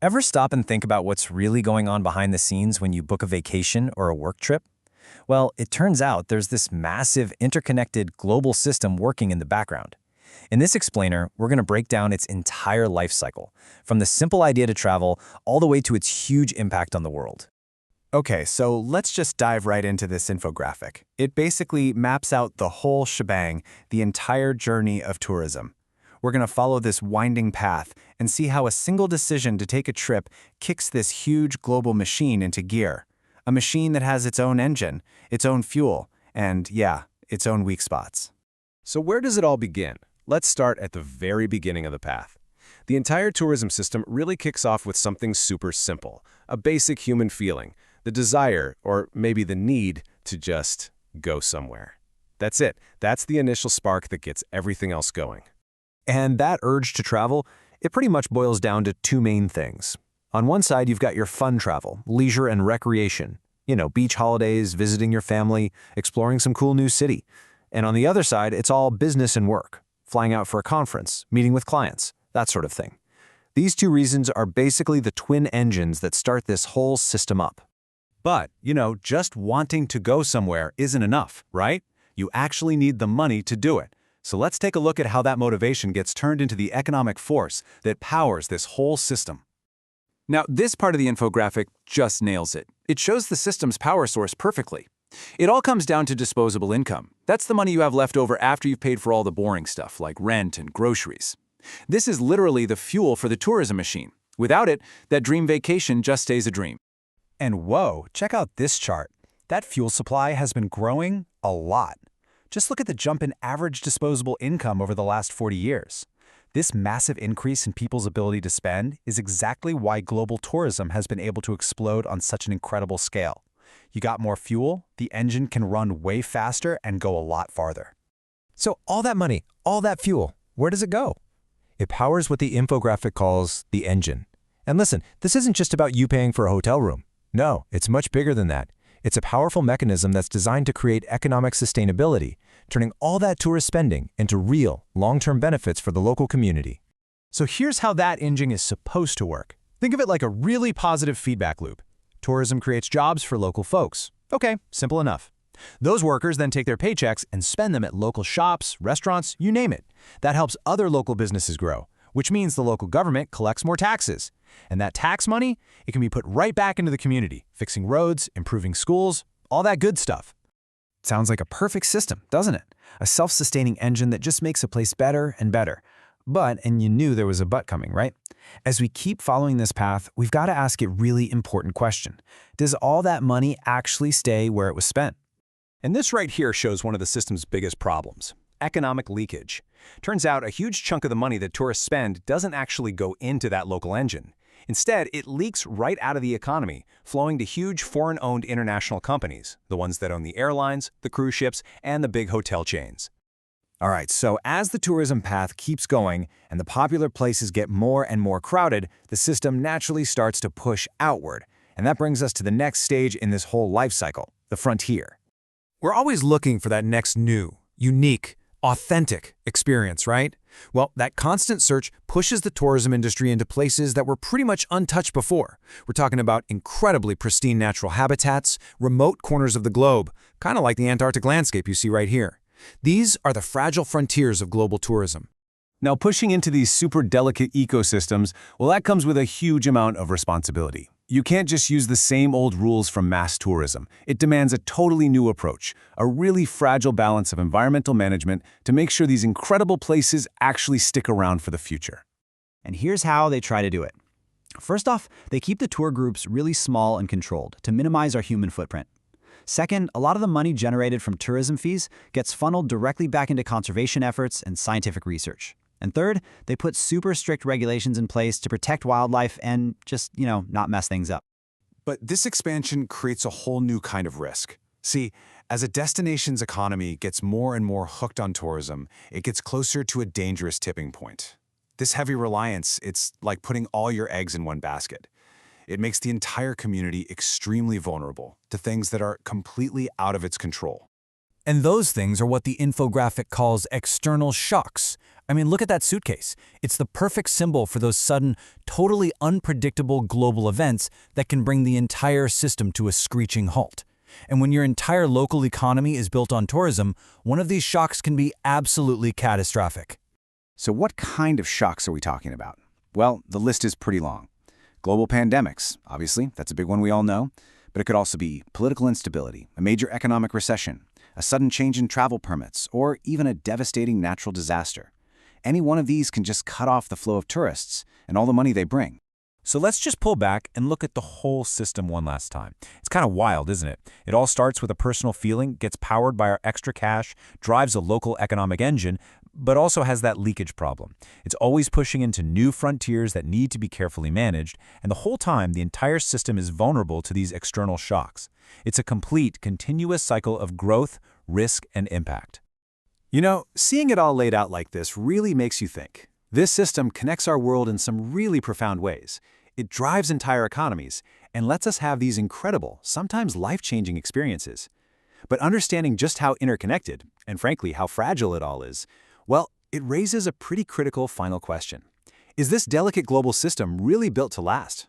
Ever stop and think about what's really going on behind the scenes when you book a vacation or a work trip? Well, it turns out there's this massive interconnected global system working in the background. In this explainer, we're going to break down its entire life cycle, from the simple idea to travel all the way to its huge impact on the world. Okay, so let's just dive right into this infographic. It basically maps out the whole shebang, the entire journey of tourism. We're going to follow this winding path and see how a single decision to take a trip kicks this huge global machine into gear. A machine that has its own engine, its own fuel, and yeah, its own weak spots. So where does it all begin? Let's start at the very beginning of the path. The entire tourism system really kicks off with something super simple, a basic human feeling, the desire, or maybe the need, to just go somewhere. That's it. That's the initial spark that gets everything else going. And that urge to travel, it pretty much boils down to two main things. On one side, you've got your fun travel, leisure and recreation. Beach holidays, visiting your family, exploring some cool new city. And on the other side, it's all business and work, flying out for a conference, meeting with clients, that sort of thing. These two reasons are basically the twin engines that start this whole system up. But, just wanting to go somewhere isn't enough, right? You actually need the money to do it. So let's take a look at how that motivation gets turned into the economic force that powers this whole system. Now, this part of the infographic just nails it. It shows the system's power source perfectly. It all comes down to disposable income. That's the money you have left over after you've paid for all the boring stuff, like rent and groceries. This is literally the fuel for the tourism machine. Without it, that dream vacation just stays a dream. And whoa, check out this chart. That fuel supply has been growing a lot. Just look at the jump in average disposable income over the last 40 years. This massive increase in people's ability to spend is exactly why global tourism has been able to explode on such an incredible scale. You got more fuel, the engine can run way faster and go a lot farther. So all that money, all that fuel, where does it go? It powers what the infographic calls the engine. And listen, this isn't just about you paying for a hotel room. No, it's much bigger than that. It's a powerful mechanism that's designed to create economic sustainability, turning all that tourist spending into real, long-term benefits for the local community. So here's how that engine is supposed to work. Think of it like a really positive feedback loop. Tourism creates jobs for local folks. Okay, simple enough. Those workers then take their paychecks and spend them at local shops, restaurants, you name it. That helps other local businesses grow, which means the local government collects more taxes. And that tax money, it can be put right back into the community, fixing roads, improving schools, all that good stuff. Sounds like a perfect system, doesn't it? A self-sustaining engine that just makes a place better and better. But, and you knew there was a but coming, right? As we keep following this path, we've got to ask a really important question. Does all that money actually stay where it was spent? And this right here shows one of the system's biggest problems: economic leakage. Turns out a huge chunk of the money that tourists spend doesn't actually go into that local engine. Instead, it leaks right out of the economy, flowing to huge foreign-owned international companies, the ones that own the airlines, the cruise ships, and the big hotel chains. All right, so as the tourism path keeps going and the popular places get more and more crowded, the system naturally starts to push outward. And that brings us to the next stage in this whole life cycle, the frontier. We're always looking for that next new, unique, authentic experience, right? Well, that constant search pushes the tourism industry into places that were pretty much untouched before. We're talking about incredibly pristine natural habitats, remote corners of the globe, kind of like the Antarctic landscape you see right here. These are the fragile frontiers of global tourism. Now, pushing into these super delicate ecosystems, well, that comes with a huge amount of responsibility. You can't just use the same old rules from mass tourism. It demands a totally new approach, a really fragile balance of environmental management to make sure these incredible places actually stick around for the future. And here's how they try to do it. First off, they keep the tour groups really small and controlled to minimize our human footprint. Second, a lot of the money generated from tourism fees gets funneled directly back into conservation efforts and scientific research. And third, they put super strict regulations in place to protect wildlife and just, not mess things up. But this expansion creates a whole new kind of risk. See, as a destination's economy gets more and more hooked on tourism, it gets closer to a dangerous tipping point. This heavy reliance, it's like putting all your eggs in one basket. It makes the entire community extremely vulnerable to things that are completely out of its control. And those things are what the infographic calls external shocks. I mean, look at that suitcase. It's the perfect symbol for those sudden, totally unpredictable global events that can bring the entire system to a screeching halt. And when your entire local economy is built on tourism, one of these shocks can be absolutely catastrophic. So what kind of shocks are we talking about? Well, the list is pretty long. Global pandemics, obviously, that's a big one we all know, but it could also be political instability, a major economic recession, a sudden change in travel permits, or even a devastating natural disaster. Any one of these can just cut off the flow of tourists and all the money they bring. So let's just pull back and look at the whole system one last time. It's kind of wild, isn't it? It all starts with a personal feeling, gets powered by our extra cash, drives a local economic engine, but also has that leakage problem. It's always pushing into new frontiers that need to be carefully managed, and the whole time the entire system is vulnerable to these external shocks. It's a complete, continuous cycle of growth, risk, and impact. You know, seeing it all laid out like this really makes you think. This system connects our world in some really profound ways. It drives entire economies and lets us have these incredible, sometimes life-changing experiences. But understanding just how interconnected, and frankly how fragile it all is, well, it raises a pretty critical final question. Is this delicate global system really built to last?